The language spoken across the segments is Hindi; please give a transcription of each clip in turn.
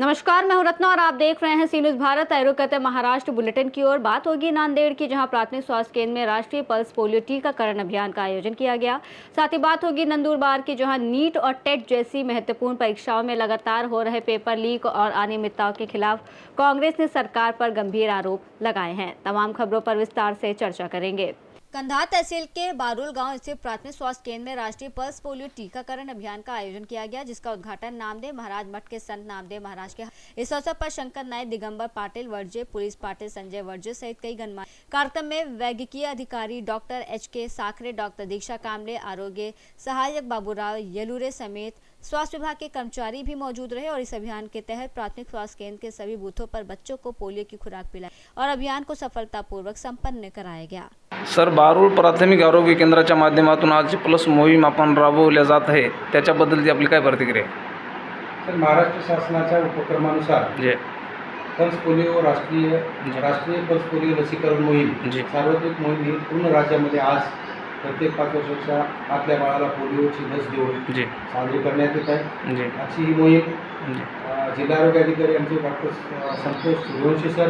नमस्कार, मैं हूं रत्ना और आप देख रहे हैं सी न्यूज़ भारत। रुख करते हैं महाराष्ट्र बुलेटिन की ओर। बात होगी नांदेड़ की, जहां प्राथमिक स्वास्थ्य केंद्र में राष्ट्रीय पल्स पोलियो टीकाकरण अभियान का आयोजन किया गया। साथ ही बात होगी नंदुरबार की, जहां नीट और टेट जैसी महत्वपूर्ण परीक्षाओं में लगातार हो रहे पेपर लीक और अनियमितताओं के खिलाफ कांग्रेस ने सरकार पर गंभीर आरोप लगाए हैं। तमाम खबरों पर विस्तार से चर्चा करेंगे। कंधार तहसील के बारुल गांव स्थित प्राथमिक स्वास्थ्य केंद्र में राष्ट्रीय पल्स पोलियो टीकाकरण अभियान का आयोजन किया गया, जिसका उद्घाटन नामदेव महाराज मठ के संत नामदेव महाराज के। इस अवसर पर शंकर नायक, दिगंबर पाटिल वर्जे, पुलिस पाटिल संजय वर्जे सहित कई गणमान्य। कार्यक्रम में वैज्ञानिक अधिकारी डॉक्टर HK साखरे, डॉक्टर दीक्षा कामले, आरोग्य सहायक बाबूराव येलुरे समेत स्वास्थ्य विभाग के कर्मचारी भी मौजूद रहे और इस अभियान के तहत प्राथमिक स्वास्थ्य केंद्र के सभी बूथों पर बच्चों को पोलियो की खुराक पिलाई और अभियान को सफलतापूर्वक संपन्न कराया गया। सर, बारुल प्राथमिक आरोग्य केंद्राच्या माध्यमातून आज प्लस मोहीम आपण राबवल्या जात आहे, त्याच्याबद्दल आपली काय प्रतिक्रिया आहे? सर, महाराष्ट्र शासनाच्या उपक्रमानुसार जी पल्स पोलिओ राष्ट्रीय पल्स पोलिओ लसीकरण मोहीम सार्वत्रिक मोहीम ही पूर्ण राज्यामध्ये आज प्रत्येक 5 वर्षाच्या आतल्या बाळाला पोलिओची लस देऊन साजरी करण्यात येत आहे। आजची ही मोहीम जिल्हा आरोग्य अधिकारी आमचे डॉक्टर संतोष सूर्यवंशी सर,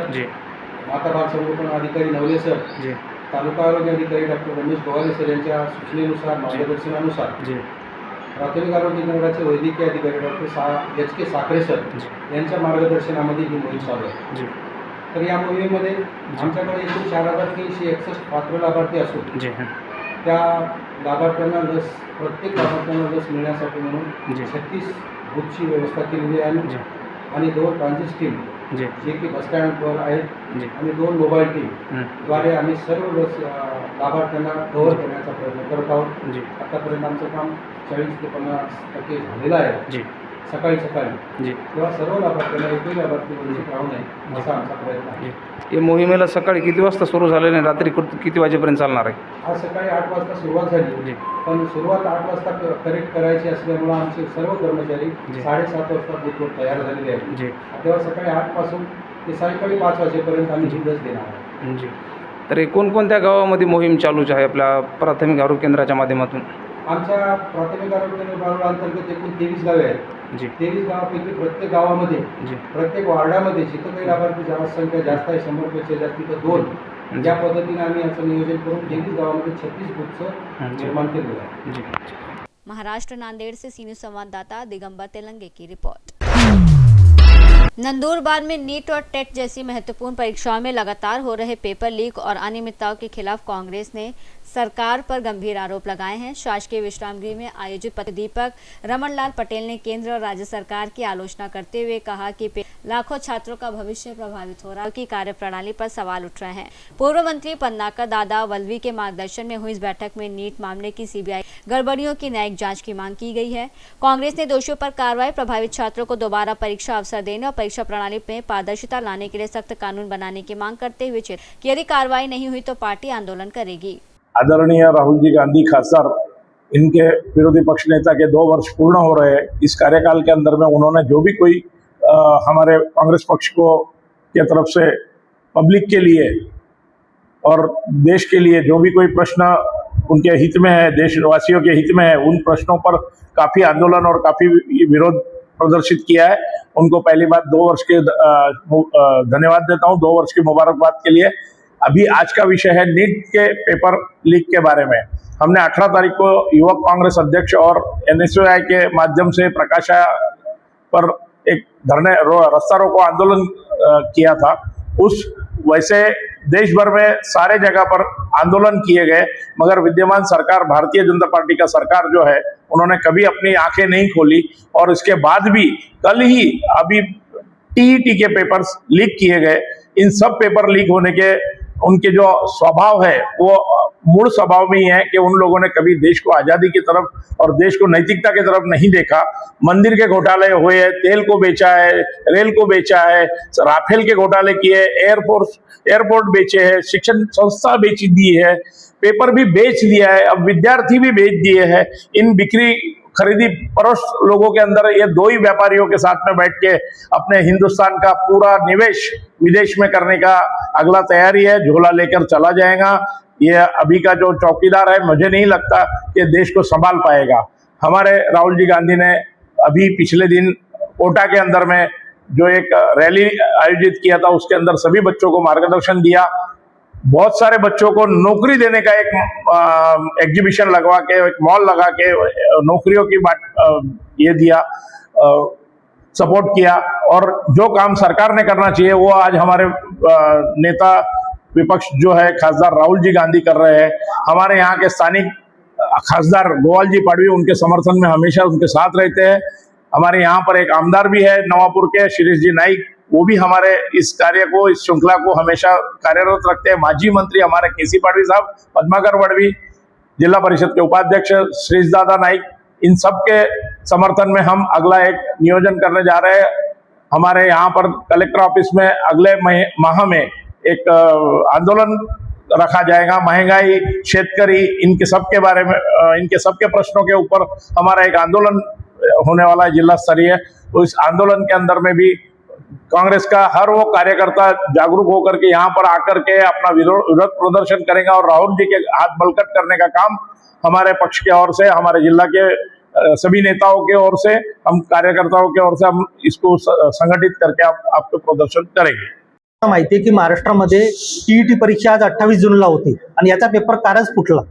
माता बाल संगोपन अधिकारी नवले सर, तालुका आरोग्य अधिकारी डॉक्टर रमेश गवाले सर यांच्या सूचनेनुसार, मार्गदर्शनानुसार प्राथमिक आरोग्य केंद्राचे वैद्यकीय अधिकारी डॉक्टर HK साखरे सर यांच्या मार्गदर्शनामध्ये ही मोहीम चालू आहे। तर या मोहिमेमध्ये आमच्याकडे एकूण 4361 पात्र लाभार्थी असून त्या लाभार्थ्यांना प्रत्येक लाभार्थ्यांना लस मिळण्यासाठी म्हणून 36 बूथची व्यवस्था केलेली आहे आणि 2 ट्रान्झिट टीम जे की बस स्टँडवर आहेत आणि 2 मोबाईल टीम द्वारे आम्ही सर्व लस लाभार्थ्यांना कव्हर करण्याचा प्रयत्न करत आहोत। आतापर्यंत आमचं काम 40 ते 50% झालेलं आहे। सकाळी तेव्हा सर्व लाभार्थ्यांना एकही लाभार्थी वंचित राहू नये असा आमचा प्रयत्न आहे। या मोहिमेला सकाळी किती वाजता सुरू झालेलं आहे, रात्री किती वाजेपर्यंत चालणार आहे? आज सकाळी 8 वाजता सुरुवात झाली, पण सुरुवात 8 वाजता करेक्ट करायची असल्यामुळे आमचे सर्व कर्मचारी 7:30 वाजता बूथवर तयार झालेले आहेत। तेव्हा सकाळी 8 पासून ते सायंकाळी 5 वाजेपर्यंत आम्ही ही लस देणार आहोत। तर कोणकोणत्या गावामध्ये मोहीम चालूच आहे आपल्या प्राथमिक आरोग्य केंद्राच्या माध्यमातून? आमच्या प्राथमिक आरोग्य केंद्र बारुल अंतर्गत एकूण 23 गावे आहेत। 23 गावापैकी प्रत्येक गावामध्ये प्रत्येक वार्डामध्ये जिथं काही लाभार्थी संख्या जास्त आहे, 100पेक्षा जास्त, तर 2 ज्या पद्धतीने आम्ही याचं नियोजन करून 23 गावामध्ये 36 बूथचं निर्माण केलेलं आहे। महाराष्ट्र नांदेड़ से सी न्यूज़ संवाददाता दिगंबर तेलंगे की रिपोर्ट। नंदुरबार में नीट और टेट जैसी महत्वपूर्ण परीक्षाओं में लगातार हो रहे पेपर लीक और अनियमितताओं के खिलाफ कांग्रेस ने सरकार पर गंभीर आरोप लगाए हैं। शासकीय विश्राम गृह में आयोजित प्राध्यापक रमणलाल पटेल ने केंद्र और राज्य सरकार की आलोचना करते हुए कहा कि लाखों छात्रों का भविष्य प्रभावित हो रहा है, की कार्यप्रणाली पर सवाल उठ रहे हैं। पूर्व मंत्री पन्नाकर दादा वल्लवी के मार्गदर्शन में हुई इस बैठक में नीट मामले की CBI गड़बड़ियों की न्यायिक जांच की मांग की गई है। कांग्रेस ने दोषियों पर कार्रवाई, प्रभावित छात्रों को दोबारा परीक्षा अवसर देने और परीक्षा प्रणाली में पारदर्शिता लाने के लिए सख्त कानून बनाने की मांग करते हुए कि यदि कार्रवाई नहीं हुई तो पार्टी आंदोलन करेगी। आदरणीय राहुल जी गांधी खासदार, इनके विरोधी पक्ष नेता के 2 वर्ष पूर्ण हो रहे हैं। इस कार्यकाल के अंदर में उन्होंने जो भी कोई हमारे कांग्रेस पक्ष को के तरफ से पब्लिक के लिए और देश के लिए जो भी कोई प्रश्न उनके हित में है, देशवासियों के हित में है, उन प्रश्नों पर काफ़ी आंदोलन और काफ़ी विरोध प्रदर्शित किया है। उनको पहली बात 2 वर्ष के धन्यवाद देता हूँ, 2 वर्ष की मुबारकबाद के लिए। अभी आज का विषय है नीट के पेपर लीक के बारे में। हमने 18 तारीख को युवक कांग्रेस अध्यक्ष और NSUI के माध्यम से प्रकाशा पर एक रास्ता रोको आंदोलन किया था। उस वैसे देश भर में सारे जगह पर आंदोलन किए गए, मगर विद्यमान सरकार, भारतीय जनता पार्टी का सरकार जो है, उन्होंने कभी अपनी आंखें नहीं खोली और इसके बाद भी कल ही अभी TET के पेपर्स लीक किए गए। इन सब पेपर लीक होने के उनके जो स्वभाव है वो मूल स्वभाव में ही है कि उन लोगों ने कभी देश को आज़ादी की तरफ और देश को नैतिकता की तरफ नहीं देखा। मंदिर के घोटाले हुए, तेल को बेचा है, रेल को बेचा है, राफेल के घोटाले किए, एयरपोर्ट बेचे हैं, शिक्षण संस्था बेच दी है, पेपर भी बेच दिया है, अब विद्यार्थी भी बेच दिए हैं। इन बिक्री खरीदी परोस लोगों के अंदर ये 2 ही व्यापारियों के साथ में बैठ के अपने हिंदुस्तान का पूरा निवेश विदेश में करने का अगला तैयारी है, झोला लेकर चला जाएगा। ये अभी का जो चौकीदार है, मुझे नहीं लगता कि देश को संभाल पाएगा। हमारे राहुल जी गांधी ने अभी पिछले दिन कोटा के अंदर में जो एक रैली आयोजित किया था उसके अंदर सभी बच्चों को मार्गदर्शन दिया। बहुत सारे बच्चों को नौकरी देने का एक एग्जीबिशन लगवा के, एक मॉल लगा के नौकरियों की ये दिया, सपोर्ट किया। और जो काम सरकार ने करना चाहिए वो आज हमारे नेता विपक्ष जो है खासदार राहुल जी गांधी कर रहे हैं। हमारे यहाँ के स्थानिक खासदार गोवाल जी पाडवी उनके समर्थन में हमेशा उनके साथ रहते हैं। हमारे यहाँ पर एक आमदार भी है नवापुर के शिरीष जी नाइक, वो भी हमारे इस कार्य को, इस श्रृंखला को हमेशा कार्यरत रखते हैं। माजी मंत्री हमारे केसी पाडवी साहब, पद्माकर वड़वी, जिला परिषद के उपाध्यक्ष श्रीष दादा नाइक, इन सब के समर्थन में हम अगला एक नियोजन करने जा रहे हैं। हमारे यहाँ पर कलेक्टर ऑफिस में अगले माह में एक आंदोलन रखा जाएगा। महंगाई, शेतकरी, इनके सबके बारे में, इनके सबके प्रश्नों के ऊपर हमारा एक आंदोलन होने वाला है जिला स्तरीय। तो इस आंदोलन के अंदर में भी कांग्रेस का हर वो कार्यकर्ता जागरूक होकर के यहाँ पर आकर के अपना विरोध प्रदर्शन करेगा और राहुल जी के हाथ बलकट करने का काम हमारे पक्ष की ओर से, हमारे जिला के सभी नेताओं के ओर से, हम कार्यकर्ताओं के ओर से हम इसको संगठित करके आपको प्रदर्शन करेंगे। माहिती आहे की महाराष्ट्रामध्ये टीईटी परीक्षा आज 28 जूनला होती आणि याचा पेपर कालच फुटला।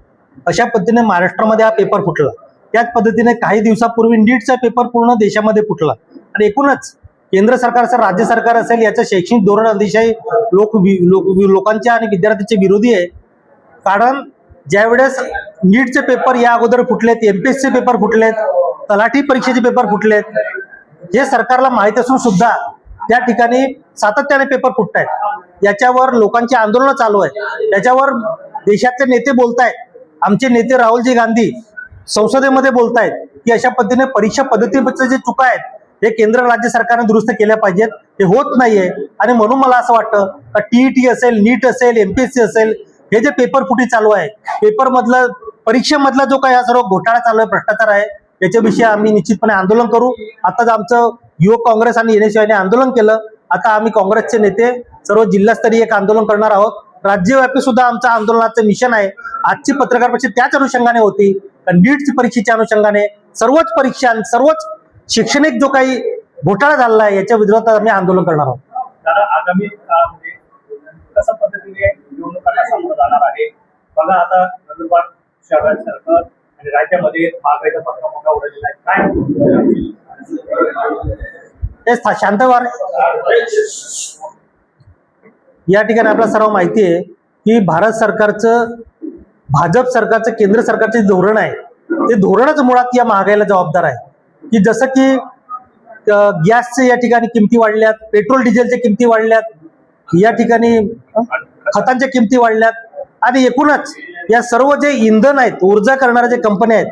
अशा पद्धतीने महाराष्ट्रामध्ये हा पेपर फुटला। त्याच पद्धतीने काही दिवसापूर्वी नीटचा पेपर पूर्ण देशामध्ये फुटला आणि एकूणच केंद्र सरकार असेल, राज्य सरकार असेल, याचं शैक्षणिक धोरण अतिशय लोकांच्या आणि विद्यार्थ्यांचे विरोधी आहे। कारण ज्यावेळेस नीटचे पेपर या अगोदर फुटलेत, एमपीएससी पेपर फुटलेत, तलाठी परीक्षेचे पेपर फुटलेत, जे सरकारला माहित असून सुद्धा त्या ठिकाणी सातत्याने पेपर फुटत आहेत। याच्यावर लोकांची आंदोलनं चालू आहे। याच्यावर देशातले नेते बोलतायत, आमचे नेते राहुलजी गांधी संसदेमध्ये बोलतायत की अशा पद्धतीने परीक्षा पद्धतीचे जे चुका आहेत हे केंद्र राज्य सरकारने दुरुस्त केल्या पाहिजेत, हे होत नाहीये। आणि म्हणून मला असं वाटतं का टीईटी असेल, नीट असेल, एमपीएससी असेल, हे जे पेपर फुटी चालू आहे, पेपर मधलं, परीक्षेमधला जो काही हा सर्व घोटाळा चालू आहे, भ्रष्टाचार आहे, याच्याविषयी आम्ही निश्चितपणे आंदोलन करू। आताच आमचं युवक काँग्रेस आणि एनएसयूआयने आंदोलन केलं। आता आम्ही काँग्रेसचे नेते सर्व जिल्हास्तरीय एक आंदोलन करणार आहोत। राज्यव्यापी सुद्धा आमचं आंदोलनाचं मिशन आहे। आजची पत्रकार परिषद त्याच अनुषंगाने होती, नीटची परीक्षेच्या अनुषंगाने सर्वच परीक्षा, सर्वच शैक्षणिक जो काही घोटाळा झालेला आहे याच्या विरोधात आम्ही आंदोलन करणार आहोत। आगामी काळामध्ये कशा पद्धतीने निवडणुकांना सामोरं जाणार आहे बघा। आता नंदुरबार शहरासारखं आणि राज्यामध्ये महागाईचा फटका मोठा उडलेला आहे, काय शांतवार या ठिकाणी आपल्याला सर्व माहिती आहे की भारत सरकारचं, भाजप सरकारचं, केंद्र सरकारचे धोरण आहे ते धोरणच मुळात या महागाईला जबाबदार आहे। की जसं की गॅसचे या ठिकाणी किमती वाढल्यात, पेट्रोल डिझेलच्या किमती वाढल्यात, या ठिकाणी खतांच्या किमती वाढल्यात आणि एकूणच या सर्व जे इंधन आहेत, ऊर्जा करणाऱ्या जे कंपन्या आहेत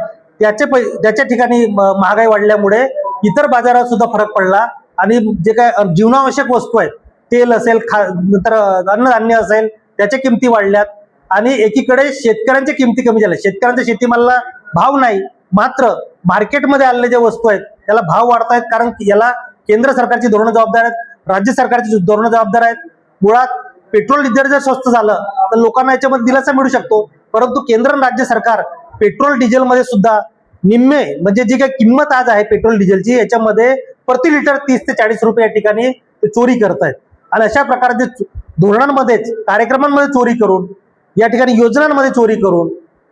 त्याच्या ठिकाणी महागाई वाढल्यामुळे इतर बाजारात सुद्धा फरक पडला आणि जे काय जीवनावश्यक वस्तू आहेत, तेल असेल, नंतर अन्नधान्य असेल, त्याच्या किमती वाढल्यात आणि एकीकडे शेतकऱ्यांच्या किमती कमी झाल्या। शेतकऱ्यांच्या शेतीमालाला भाव नाही, मात्र मार्केटमध्ये आलेले जे वस्तू आहेत त्याला भाव वाढतायत, कारण याला केंद्र सरकारची धोरणं जबाबदार आहेत, राज्य सरकारची धोरणं जबाबदार आहेत। मुळात पेट्रोल डिझेल जर स्वस्त झालं तर लोकांना याच्यामध्ये दिलासा मिळू शकतो, परंतु केंद्र आणि राज्य सरकार पेट्रोल डिझेलमध्ये सुद्धा निम्मे, म्हणजे जी काही किंमत आज आहे पेट्रोल डिझेलची, याच्यामध्ये प्रति लिटर 30 ते 40 रुपये या ठिकाणी ते चोरी करतायत। आणि अशा प्रकारचे धोरणांमध्येच, कार्यक्रमांमध्ये चोरी करून, या ठिकाणी योजनांमध्ये चोरी करून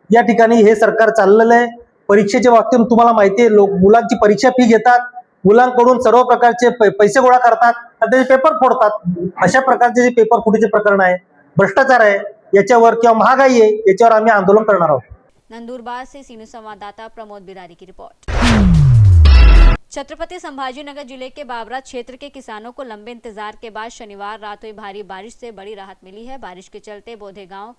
या ठिकाणी हे सरकार चाललेलं आहे। परीक्षेच्या बाबतीत तुम्हाला माहिती आहे, लोक मुलांची परीक्षा फी घेतात, मुलांकडून सर्व प्रकारचे पैसे गोळा करतात आणि त्याचे पेपर फोडतात। अशा प्रकारचे जे पेपर फुटीचे प्रकरण आहे, भ्रष्टाचार आहे, याच्यावर किंवा महागाई आहे, याच्यावर आम्ही आंदोलन करणार आहोत। नंदुरबार से सीनू संवाददाता प्रमोद बिरारी की रिपोर्ट। छत्रपति संभाजीनगर जिले के बाबरा क्षेत्र के किसानों को लंबे इंतजार के बाद शनिवार रात हुई भारी बारिश से बड़ी राहत मिली है। बारिश के चलते बोधे गांव,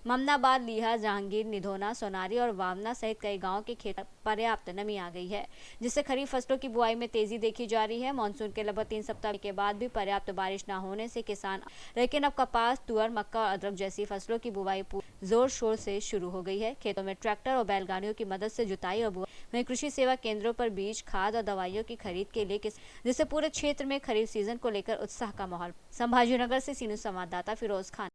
ममनाबाद, लीहा, जहांगीर, निधोना, सोनारी और वावना सहित कई गांवों के खेत पर्याप्त नमी आ गई है, जिससे खरीफ फसलों की बुआई में तेजी देखी जा रही है। मानसून के लगभग 3 सप्ताह के बाद भी पर्याप्त बारिश न होने से किसान, लेकिन अब कपास, तुअर, मक्का और अदरक जैसी फसलों की बुआई जोर शोर से शुरू हो गई है। खेतों में ट्रैक्टर और बैलगाड़ियों की मदद से जुताई और बुआई, वहीं कृषि सेवा केंद्रों पर बीज, खाद और दवाइयों की खरीद के लिए, जिससे पूरे क्षेत्र में खरीफ सीजन को लेकर उत्साह का माहौल। संभाजीनगर से सीनू संवाददाता फिरोज खान।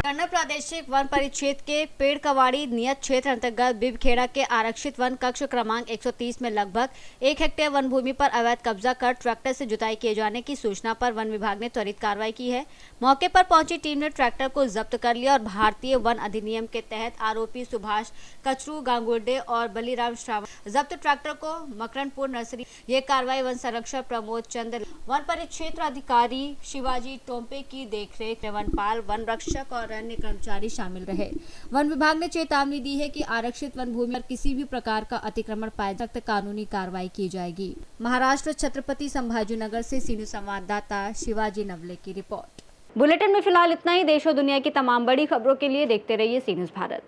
कन्नड़ प्रादेशिक वन परिक्षेत्र के पेड़ कवाड़ी नियत क्षेत्र अंतर्गत बिबखेड़ा के आरक्षित वन कक्ष क्रमांक 130 में लगभग 1 हेक्टेयर वन भूमि पर अवैध कब्जा कर ट्रैक्टर से जुताई किए जाने की सूचना पर वन विभाग ने त्वरित कार्रवाई की है। मौके पर पहुंची टीम ने ट्रैक्टर को जब्त कर लिया और भारतीय वन अधिनियम के तहत आरोपी सुभाष कचरू गांगुर्डे और बलीराम श्रावण जब्त ट्रैक्टर को मकरनपुर नर्सरी। ये कार्रवाई वन संरक्षक प्रमोद चंद्र, वन परिक्षेत्र अधिकारी शिवाजी टोम्पे की देखरेख में वनपाल, वन रक्षक और अन्य कर्मचारी शामिल रहे। वन विभाग ने चेतावनी दी है कि आरक्षित वन भूमि पर किसी भी प्रकार का अतिक्रमण पाए जाए तो कानूनी कार्रवाई की जाएगी। महाराष्ट्र छत्रपति संभाजीनगर से सीनियर संवाददाता शिवाजी नवले की रिपोर्ट। बुलेटिन में फिलहाल इतना ही। देश और दुनिया की तमाम बड़ी खबरों के लिए देखते रहिए सी न्यूज़ भारत।